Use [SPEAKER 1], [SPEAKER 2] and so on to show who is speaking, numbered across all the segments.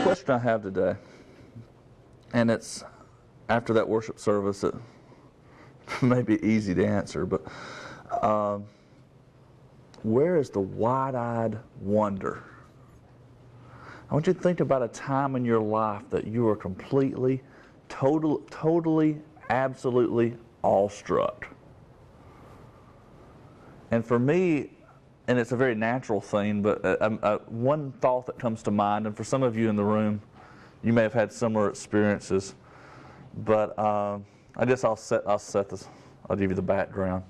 [SPEAKER 1] question I have today, and it's after that worship service, it may be easy to answer, but where is the wide-eyed wonder? I want you to think about a time in your life that you were completely, totally, absolutely awestruck. And for me, and it's a very natural thing, but one thought that comes to mind, and for some of you in the room, you may have had similar experiences, but I guess I'll give you the background.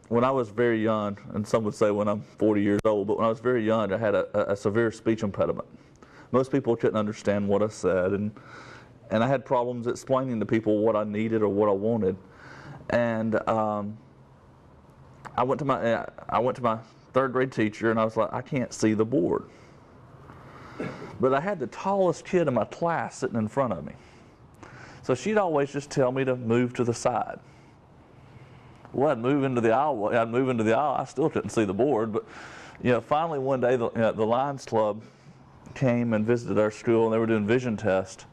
[SPEAKER 1] When I was very young, and some would say when I'm 40 years old, but when I was very young, I had a severe speech impediment. Most people couldn't understand what I said, and I had problems explaining to people what I needed or what I wanted. And I went to my third grade teacher, and I was like, I can't see the board. But I had the tallest kid in my class sitting in front of me. So she'd always just tell me to move to the side. Well, I'd move into the aisle. I still couldn't see the board, but finally one day the Lions Club came and visited our school, and they were doing vision tests,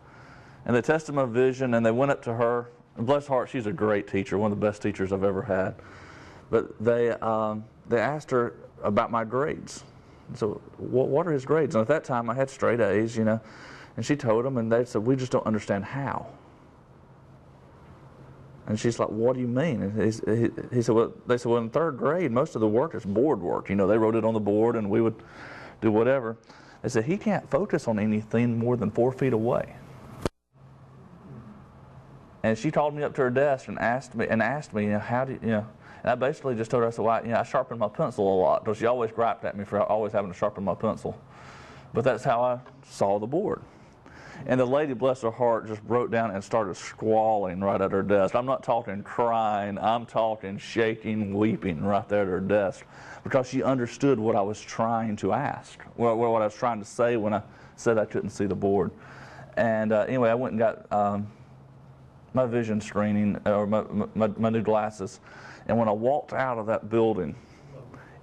[SPEAKER 1] and they tested my vision, and they went up to her. And bless her heart, she's a great teacher, one of the best teachers I've ever had. But they asked her about my grades. So what are his grades? And at that time I had straight A's, and she told them, and they said, we just don't understand how. And she's like, what do you mean? And he said, they said, well, in third grade, most of the work is board work. They wrote it on the board, and we would do whatever. They said, he can't focus on anything more than 4 feet away. And she called me up to her desk and asked me, how do you, and I basically just told her, I said, well, I sharpen my pencil a lot, because she always griped at me for always having to sharpen my pencil. But that's how I saw the board. And the lady, bless her heart, just broke down and started squalling right at her desk. I'm not talking crying, I'm talking shaking, weeping right there at her desk, because she understood what I was trying to ask, what I was trying to say when I said I couldn't see the board. And anyway, I went and got my vision screening, or my new glasses. And when I walked out of that building,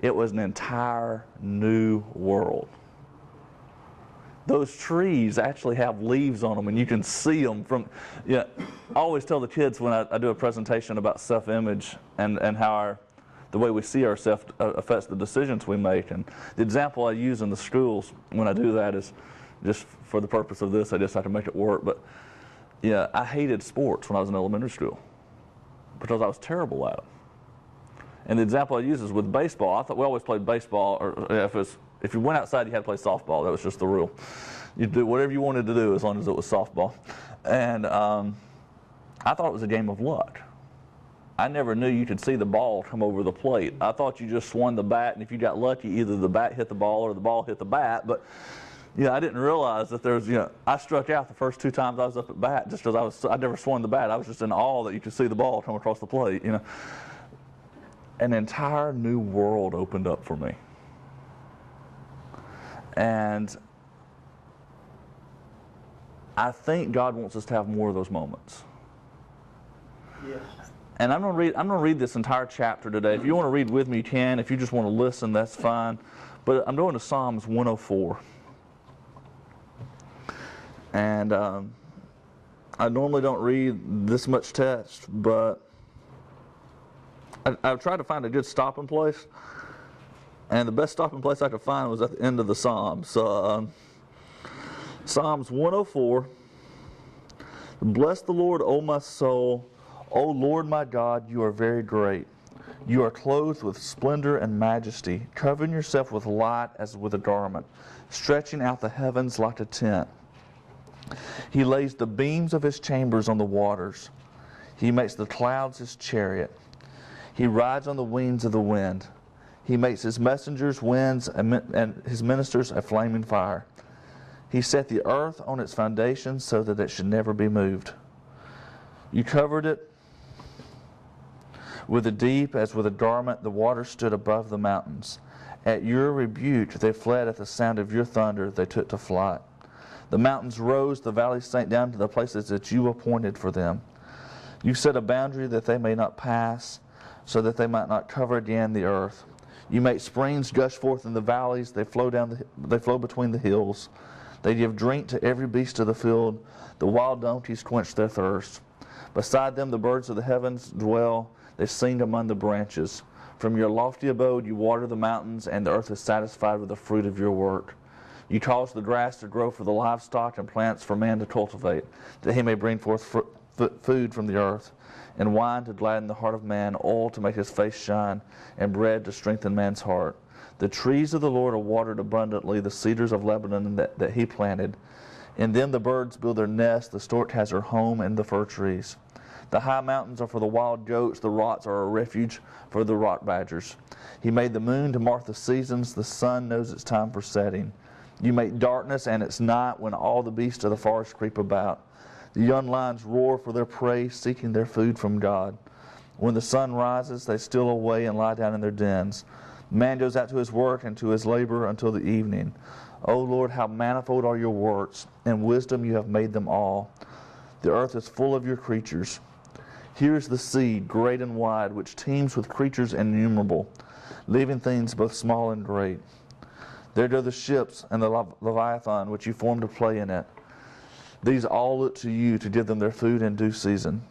[SPEAKER 1] it was an entire new world. Those trees actually have leaves on them, and you can see them from, I always tell the kids when I do a presentation about self-image and how the way we see ourselves affects the decisions we make. And the example I use in the schools when I do that is, just for the purpose of this, I just have to make it work, but I hated sports when I was in elementary school because I was terrible at them. And the example I use is with baseball. I thought we always played baseball, or if you went outside, you had to play softball. That was just the rule. You'd do whatever you wanted to do as long as it was softball. And I thought it was a game of luck. I never knew you could see the ball come over the plate. I thought you just swung the bat, and if you got lucky, either the bat hit the ball or the ball hit the bat. But I didn't realize that there's, I struck out the first 2 times I was up at bat just because I never swung the bat. I was just in awe that you could see the ball come across the plate, An entire new world opened up for me. And I think God wants us to have more of those moments. Yes. And I'm going to read this entire chapter today. If you want to read with me, you can. If you just want to listen, that's fine. But I'm going to Psalms 104. And I normally don't read this much text, but I've tried to find a good stopping place, and the best stopping place I could find was at the end of the Psalm. So, Psalms 104, bless the Lord, O my soul. O Lord my God, you are very great. You are clothed with splendor and majesty, covering yourself with light as with a garment, stretching out the heavens like a tent. He lays the beams of his chambers on the waters. He makes the clouds his chariot. He rides on the wings of the wind. He makes his messengers winds and his ministers a flaming fire. He set the earth on its foundations so that it should never be moved. You covered it with the deep as with a garment. The water stood above the mountains. At your rebuke they fled. At the sound of your thunder they took to flight. The mountains rose, the valleys sank down to the places that you appointed for them. You set a boundary that they may not pass, so that they might not cover again the earth. You make springs gush forth in the valleys, they flow between the hills. They give drink to every beast of the field. The wild donkeys quench their thirst. Beside them the birds of the heavens dwell. They sing among the branches. From your lofty abode you water the mountains, and the earth is satisfied with the fruit of your work. You cause the grass to grow for the livestock and plants for man to cultivate, that he may bring forth food from the earth, and wine to gladden the heart of man, oil to make his face shine, and bread to strengthen man's heart. The trees of the Lord are watered abundantly, the cedars of Lebanon that he planted. In them the birds build their nests, the stork has her home in the fir trees. The high mountains are for the wild goats, the rocks are a refuge for the rock badgers. He made the moon to mark the seasons, the sun knows its time for setting. You make darkness and its night when all the beasts of the forest creep about. The young lions roar for their prey, seeking their food from God. When the sun rises, they steal away and lie down in their dens. Man goes out to his work and to his labor until the evening. O Lord, how manifold are your works. In wisdom you have made them all. The earth is full of your creatures. Here is the sea, great and wide, which teems with creatures innumerable, living things both small and great. There go the ships and the Leviathan, which you formed to play in it. These all look to you to give them their food in due season.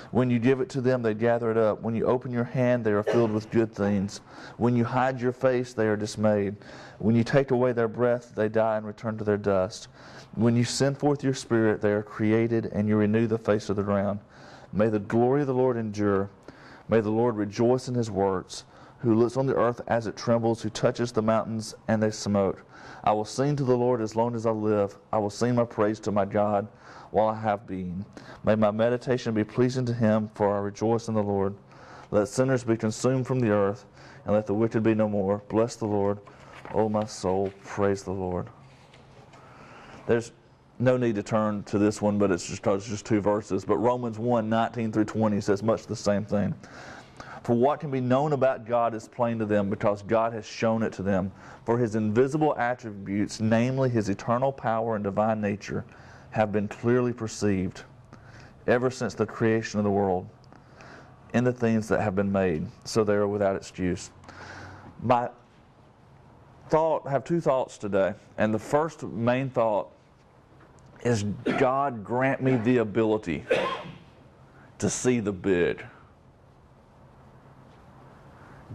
[SPEAKER 1] When you give it to them, they gather it up. When you open your hand, they are filled with good things. When you hide your face, they are dismayed. When you take away their breath, they die and return to their dust. When you send forth your spirit, they are created, and you renew the face of the ground. May the glory of the Lord endure. May the Lord rejoice in his works, who looks on the earth as it trembles, who touches the mountains, and they smoke. I will sing to the Lord as long as I live. I will sing my praise to my God while I have being. May my meditation be pleasing to him, for I rejoice in the Lord. Let sinners be consumed from the earth, and let the wicked be no more. Bless the Lord, O my soul, praise the Lord. There's no need to turn to this one, but it's just two verses. But Romans 1:19 through 20 says much the same thing. For what can be known about God is plain to them, because God has shown it to them. For his invisible attributes, namely his eternal power and divine nature, have been clearly perceived ever since the creation of the world in the things that have been made, so they are without excuse. I have two thoughts today, and the first main thought is, God grant me the ability to see the big.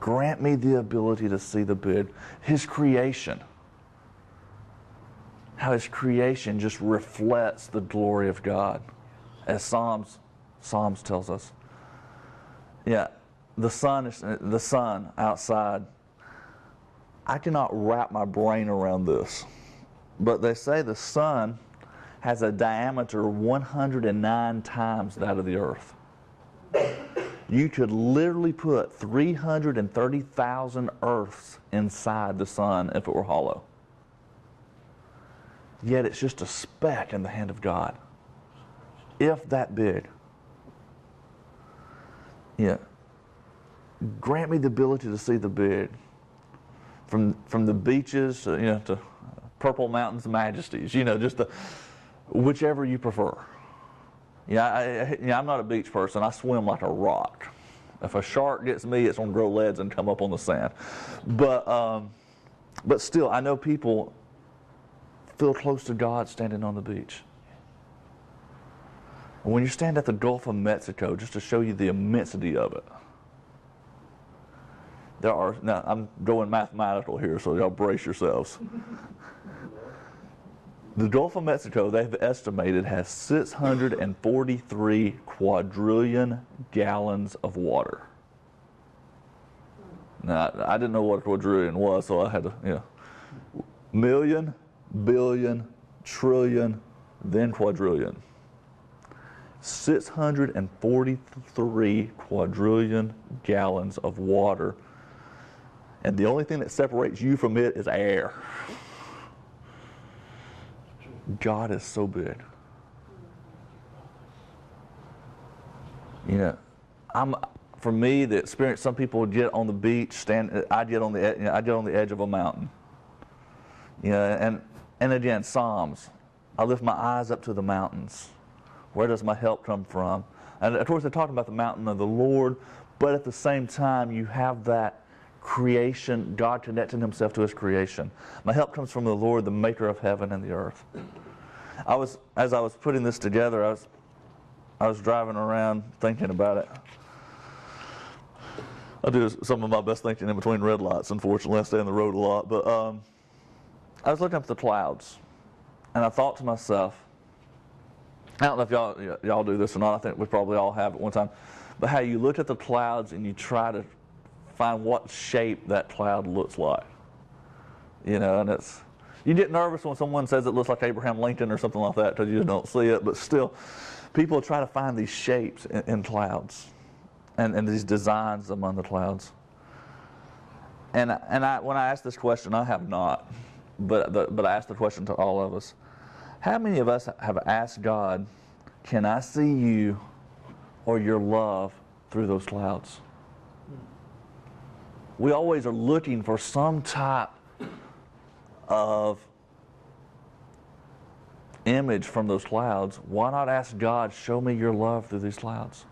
[SPEAKER 1] Grant me the ability to see the big. His creation. How his creation just reflects the glory of God. As Psalms tells us. Yeah, the sun outside. I cannot wrap my brain around this. But they say the sun has a diameter 109 times that of the earth. You could literally put 330,000 earths inside the sun if it were hollow. Yet it's just a speck in the hand of God. If that big. Yeah. Grant me the ability to see the big. From the beaches to Purple Mountain's majesties, just whichever you prefer. I'm not a beach person. I swim like a rock. If a shark gets me, it's going to grow legs and come up on the sand. But still, I know people feel close to God standing on the beach. And when you stand at the Gulf of Mexico, just to show you the immensity of it, now I'm going mathematical here, so y'all brace yourselves. The Gulf of Mexico, they've estimated, has 643 quadrillion gallons of water. Now, I didn't know what a quadrillion was, so I had to, million, billion, trillion, then quadrillion. 643 quadrillion gallons of water. And the only thing that separates you from it is air. God is so big. For me, the experience, some people get on the beach, I get on the edge of a mountain. And again, Psalms, I lift my eyes up to the mountains. Where does my help come from? And of course, they're talking about the mountain of the Lord, but at the same time, you have that creation, God connecting himself to his creation. My help comes from the Lord, the maker of heaven and the earth. As I was putting this together, I was driving around thinking about it. I do some of my best thinking in between red lights, unfortunately. I stay on the road a lot. But I was looking up at the clouds, and I thought to myself, I don't know if y'all do this or not. I think we probably all have at one time. But how you look at the clouds and you try to find what shape that cloud looks like. You know, and you get nervous when someone says it looks like Abraham Lincoln or something like that because you just don't see it. But still, people try to find these shapes in clouds and these designs among the clouds. And when I ask this question, I have not, but I ask the question to all of us. How many of us have asked God, can I see you or your love through those clouds? We always are looking for some type of image from those clouds. Why not ask God, show me your love through these clouds?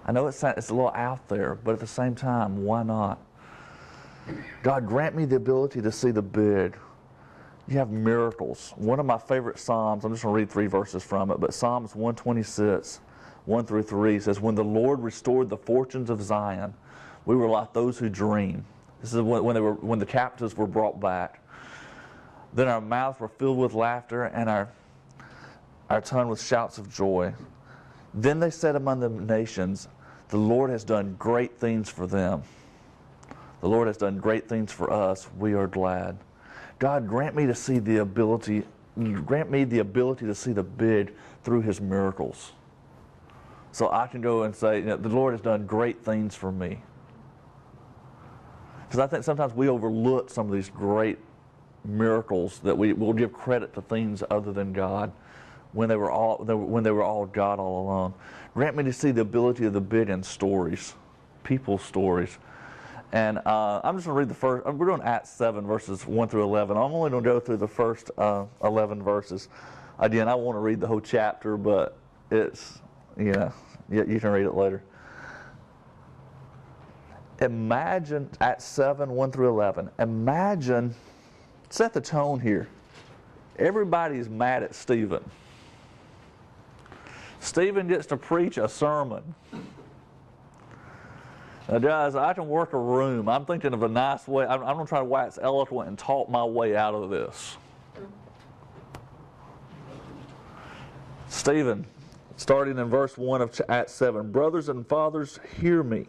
[SPEAKER 1] I know it's a little out there, but at the same time, why not? God, grant me the ability to see the big. You have miracles. One of my favorite Psalms, I'm just going to read 3 verses from it, but Psalms 126, 1 through 3 says, when the Lord restored the fortunes of Zion, we were like those who dream. This is when the captives were brought back. Then our mouths were filled with laughter, and our tongue with shouts of joy. Then they said among the nations, the Lord has done great things for them. The Lord has done great things for us. We are glad. God, grant me the ability to see the big through his miracles. So I can go and say, the Lord has done great things for me. Because I think sometimes we overlook some of these great miracles that we will give credit to things other than God when they were all God all along. Grant me to see the ability of the big in stories, people's stories. And I'm just going to read the first. We're doing Acts 7 verses 1 through 11. I'm only going to go through the first 11 verses. Again, I want to read the whole chapter, but it's, you can read it later. Imagine, Acts 7, 1 through 11. Imagine, set the tone here. Everybody's mad at Stephen. Stephen gets to preach a sermon. Now, guys, I can work a room. I'm thinking of a nice way. I'm going to try to wax eloquent and talk my way out of this. Stephen, starting in verse 1 of Acts 7, brothers and fathers, hear me.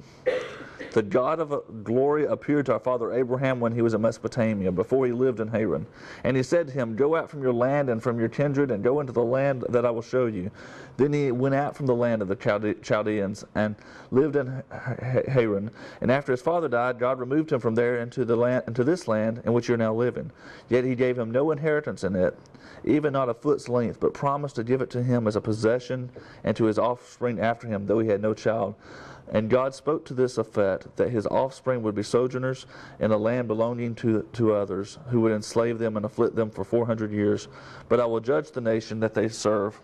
[SPEAKER 1] The God of glory appeared to our father Abraham when he was in Mesopotamia, before he lived in Haran. And he said to him, go out from your land and from your kindred, and go into the land that I will show you. Then he went out from the land of the Chaldeans, and lived in Haran. And after his father died, God removed him from there into this land in which you are now living. Yet he gave him no inheritance in it, even not a foot's length, but promised to give it to him as a possession, and to his offspring after him, though he had no child. And God spoke to this effect, that his offspring would be sojourners in a land belonging to others, who would enslave them and afflict them for 400 years. But I will judge the nation that they serve,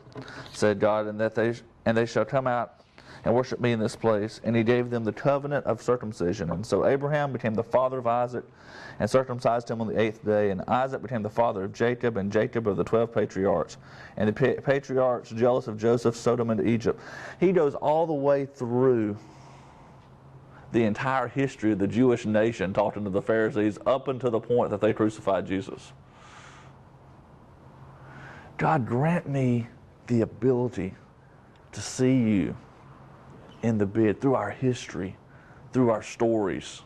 [SPEAKER 1] said God, and they shall come out and worship me in this place. And he gave them the covenant of circumcision. And so Abraham became the father of Isaac, and circumcised him on the 8th day. And Isaac became the father of Jacob, and Jacob of the 12 patriarchs. And the patriarchs, jealous of Joseph, sold him into Egypt. He goes all the way through the entire history of the Jewish nation, talking to the Pharisees, up until the point that they crucified Jesus. God, grant me the ability to see you in the big, through our history, through our stories.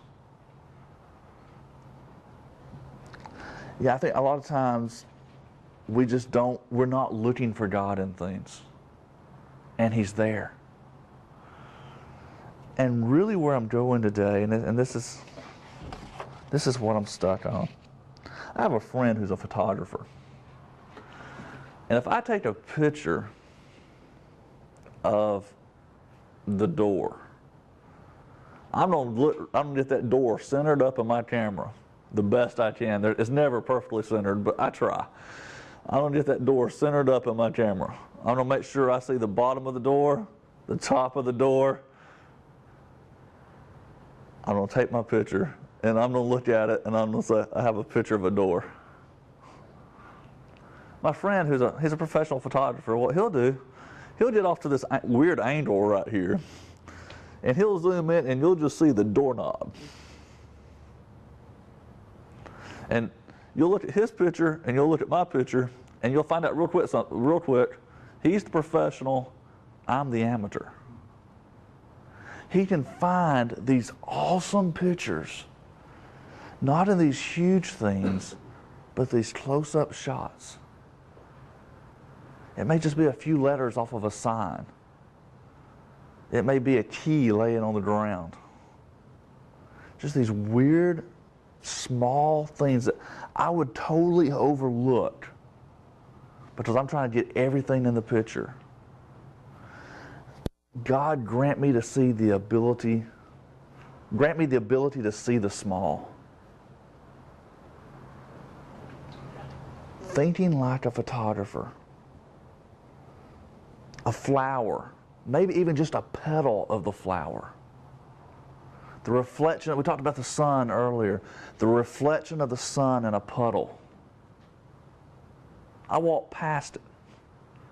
[SPEAKER 1] Yeah, I think a lot of times we're not looking for God in things. And he's there. And really where I'm going today, and this is what I'm stuck on. I have a friend who's a photographer. And if I take a picture of the door, I'm gonna get that door centered up in my camera the best I can. It's never perfectly centered, but I try. I'm gonna get that door centered up in my camera. I'm gonna make sure I see the bottom of the door, the top of the door, I'm going to take my picture, and I'm going to look at it, and I'm going to say, I have a picture of a door. My friend, he's a professional photographer, what he'll do, he'll get off to this weird angle right here, and he'll zoom in, and you'll just see the doorknob. And you'll look at his picture, and you'll look at my picture, and you'll find out real quick, he's the professional, I'm the amateur. He can find these awesome pictures, not in these huge things, but these close-up shots. It may just be a few letters off of a sign. It may be a key laying on the ground. Just these weird, small things that I would totally overlook because I'm trying to get everything in the picture. God, grant me to see the ability, grant me the ability to see the small. Thinking like a photographer. A flower, maybe even just a petal of the flower. The reflection, we talked about the sun earlier, the reflection of the sun in a puddle. I walk past it.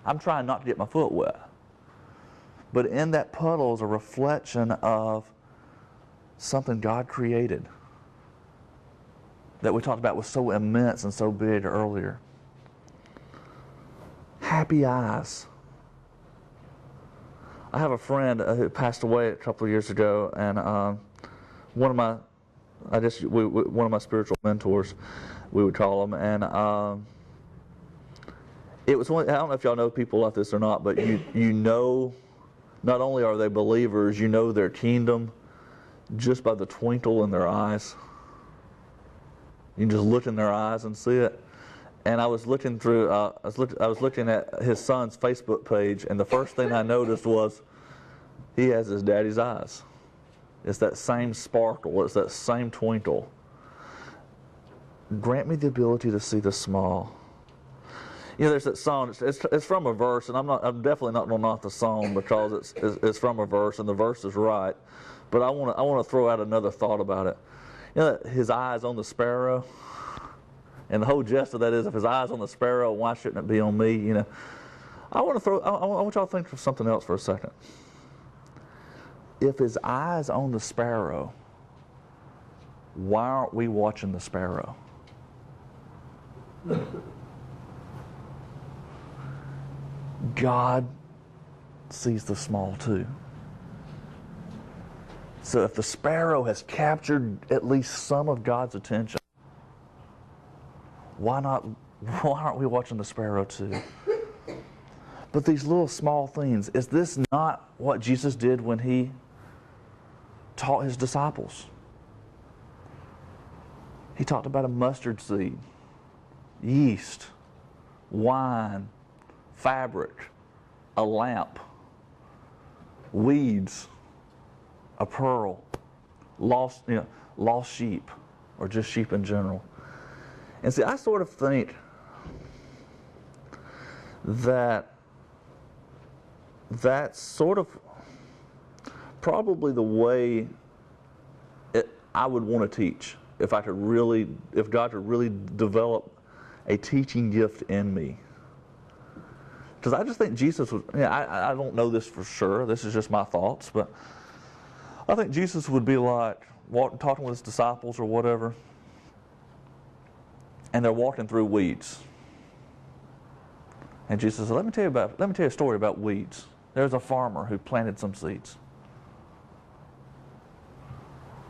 [SPEAKER 1] I'm trying not to get my foot wet. But in that puddle is a reflection of something God created that we talked about was so immense and so big earlier. Happy eyes. I have a friend who passed away a couple of years ago, and one of my spiritual mentors, we would call him, and it was one. I don't know if y'all know people like this or not, but you know, not only are they believers, you know their kingdom just by the twinkle in their eyes. You can just look in their eyes and see it. And I was looking through, I was looking at his son's Facebook page, and the first thing I noticed was he has his daddy's eyes. It's that same sparkle, it's that same twinkle. Grant me the ability to see the small. You know, there's that song. It's from a verse, and I'm definitely not going to knock the song because it's from a verse, and the verse is right. But I want to throw out another thought about it. You know, his eyes on the sparrow. And the whole gist of that is, if his eye's on the sparrow, why shouldn't it be on me? You know, I want y'all to think of something else for a second. If his eye's on the sparrow, why aren't we watching the sparrow? God sees the small too. So if the sparrow has captured at least some of God's attention, why aren't we watching the sparrow too? But these little small things, is this not what Jesus did when he taught his disciples? He talked about a mustard seed, yeast, wine, fabric, a lamp, weeds, a pearl, lost sheep, or just sheep in general. And see, I sort of think that that's sort of probably the way I would want to teach if God could really develop a teaching gift in me. Because I just think Jesus was, I don't know this for sure, this is just my thoughts, but I think Jesus would be like talking with his disciples or whatever, and they're walking through weeds. And Jesus said, let me tell you a story about weeds. There's a farmer who planted some seeds.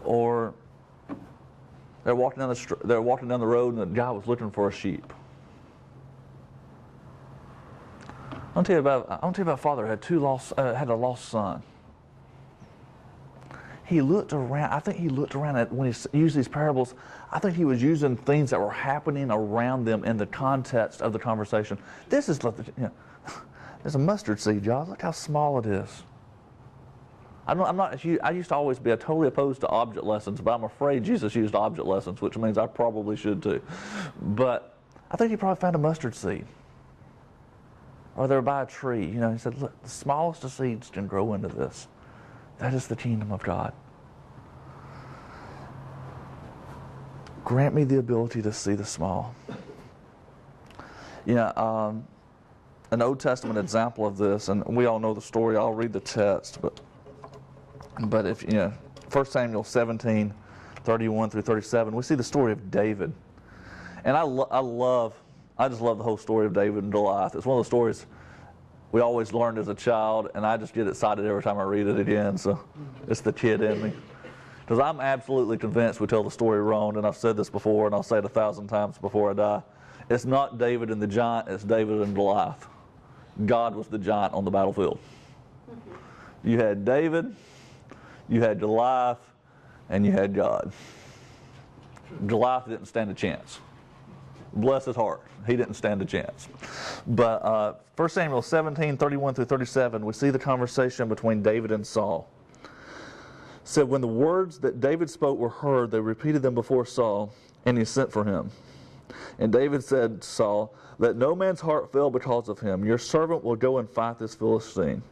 [SPEAKER 1] Or they're walking down the road, and the guy was looking for a sheep. I'll tell you about a father who had a lost son. He looked around. I think he looked around at when he used these parables. I think he was using things that were happening around them in the context of the conversation. This is there's a mustard seed, y'all. Look how small it is. I used to always be totally opposed to object lessons, but I'm afraid Jesus used object lessons, which means I probably should too. But I think he probably found a mustard seed. Or they were by a tree. He said, look, the smallest of seeds can grow into this. That is the kingdom of God. grant me the ability to see the small. An Old Testament example of this, and we all know the story. I'll read the text, but if 1 Samuel 17, 31 through 37, we see the story of David, and I just love the whole story of David and Goliath. It's one of the stories we always learned as a child, and I just get excited every time I read it again. So it's the kid in me, because I'm absolutely convinced we tell the story wrong, and I've said this before, and I'll say it 1,000 times before I die. It's not David and the giant, it's David and Goliath. God was the giant on the battlefield. You had David, you had Goliath, and you had God. Goliath didn't stand a chance. Bless his heart, he didn't stand a chance. But 1 Samuel 17, 31 through 37, we see the conversation between David and Saul. It said, when the words that David spoke were heard, they repeated them before Saul, and he sent for him. And David said to Saul, let no man's heart fail because of him. Your servant will go and fight this Philistine.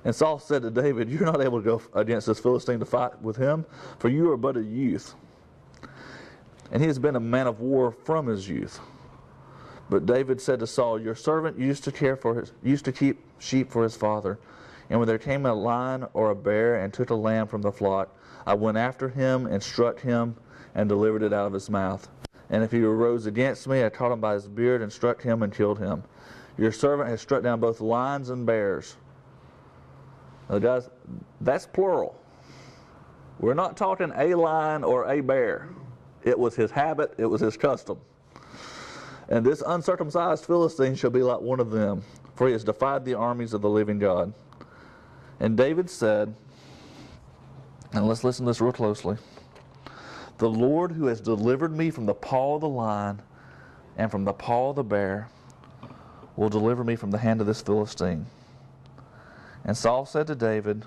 [SPEAKER 1] And Saul said to David, you're not able to go against this Philistine to fight with him, for you are but a youth. And he has been a man of war from his youth. But David said to Saul, your servant used to keep sheep for his father. And when there came a lion or a bear and took a lamb from the flock, I went after him and struck him and delivered it out of his mouth. And if he arose against me, I caught him by his beard and struck him and killed him. Your servant has struck down both lions and bears. Now guys, that's plural. We're not talking a lion or a bear. It was his habit, it was his custom. And this uncircumcised Philistine shall be like one of them, for he has defied the armies of the living God. And David said, and let's listen to this real closely, the Lord who has delivered me from the paw of the lion and from the paw of the bear will deliver me from the hand of this Philistine. And Saul said to David,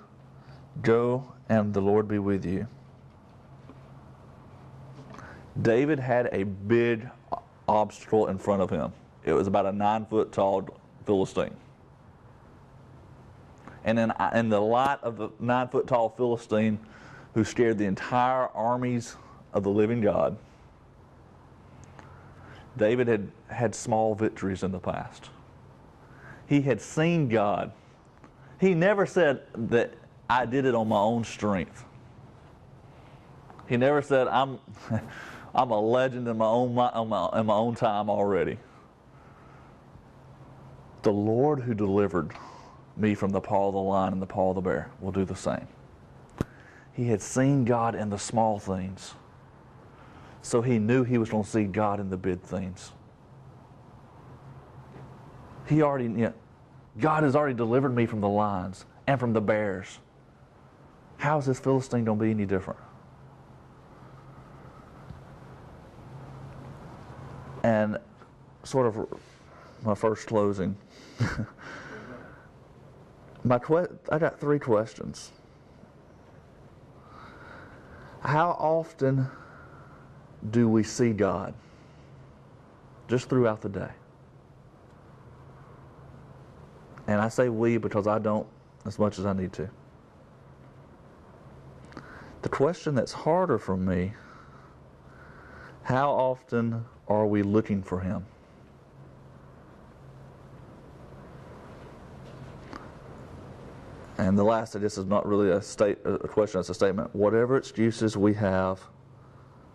[SPEAKER 1] go, and the Lord be with you. David had a big obstacle in front of him. It was about a 9-foot tall Philistine. And in the light of the 9-foot tall Philistine who scared the entire armies of the living God, David had small victories in the past. He had seen God. He never said that I did it on my own strength. He never said I'm a legend in my own time already. The Lord who delivered me from the paw of the lion and the paw of the bear will do the same. He had seen God in the small things, so he knew he was going to see God in the big things. God has already delivered me from the lions and from the bears. How is this Philistine going to be any different? And sort of my first closing. I got 3 questions. How often do we see God just throughout the day? And I say we because I don't as much as I need to. The question that's harder for me, how often are we looking for him? And the last of this is not really a question, it's a statement. Whatever excuses we have,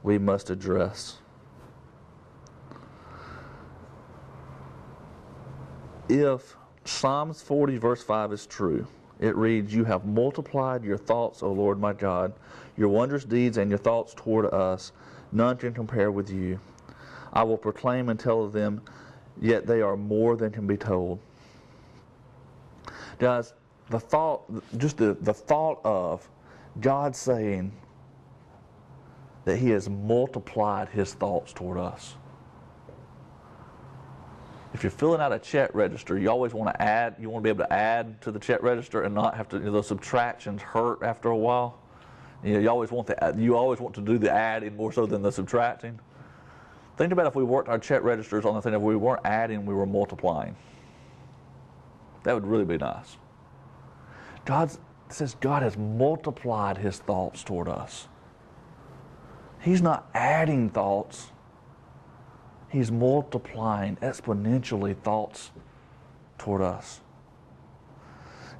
[SPEAKER 1] we must address. If Psalms 40 verse 5 is true, it reads, you have multiplied your thoughts, O Lord my God, your wondrous deeds and your thoughts toward us, none can compare with you. I will proclaim and tell of them, yet they are more than can be told. Guys, the thought of God saying that he has multiplied his thoughts toward us. If you're filling out a check register, you always want to add, you want to be able to add to the check register and not have to, those subtractions hurt after a while. You always want to do the adding more so than the subtracting. Think about if we worked our check registers on the thing, if we weren't adding, we were multiplying. That would really be nice. It says God has multiplied his thoughts toward us. He's not adding thoughts. He's multiplying exponentially thoughts toward us.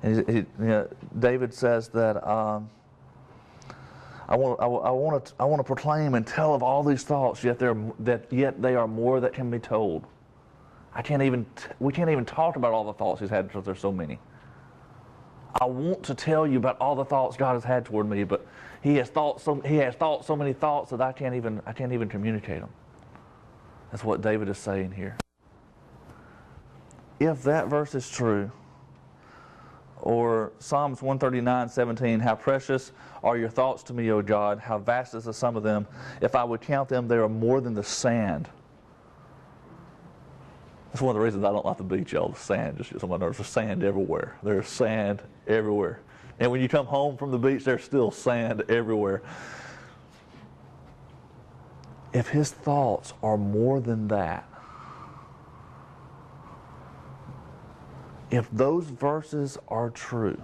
[SPEAKER 1] And David says that I want to proclaim and tell of all these thoughts, yet they are more that can be told. We can't even talk about all the thoughts He's had because there's so many. I want to tell you about all the thoughts God has had toward me, but He has thought so many thoughts that I can't even communicate them. That's what David is saying here. If that verse is true, or Psalms 139:17, how precious are your thoughts to me, O God, how vast is the sum of them. If I would count them, they are more than the sand. That's one of the reasons I don't like the beach, y'all. The sand just gets on my nerves. There's sand everywhere. There's sand everywhere. And when you come home from the beach, there's still sand everywhere. If His thoughts are more than that, if those verses are true,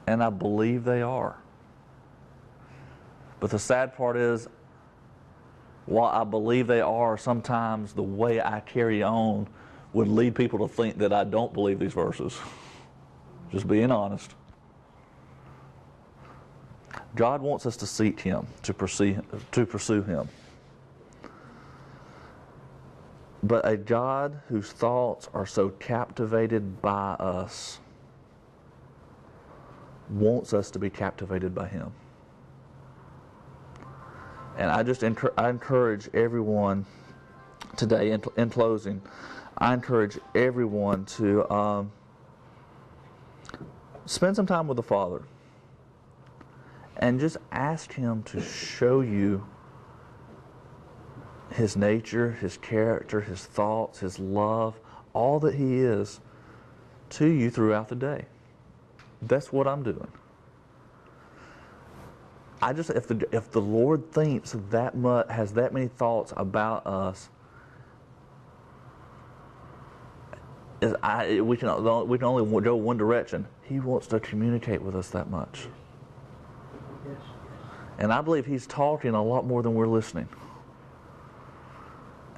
[SPEAKER 1] and I believe they are, but the sad part is, while I believe they are, sometimes the way I carry on would lead people to think that I don't believe these verses. Just being honest. God wants us to seek Him, to pursue Him. But a God whose thoughts are so captivated by us wants us to be captivated by Him. And I encourage everyone today, in closing, I encourage everyone to spend some time with the Father and just ask Him to show you His nature, His character, His thoughts, His love, all that He is to you throughout the day. That's what I'm doing. If the Lord thinks that much, has that many thoughts about us, we can only go one direction. He wants to communicate with us that much.
[SPEAKER 2] Yes.
[SPEAKER 1] And I believe He's talking a lot more than we're listening.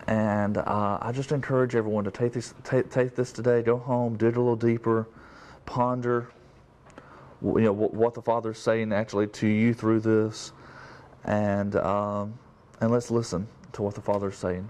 [SPEAKER 1] And I just encourage everyone to take this today, go home, dig a little deeper, ponder what the Father's saying actually to you through this, and let's listen to what the Father's saying.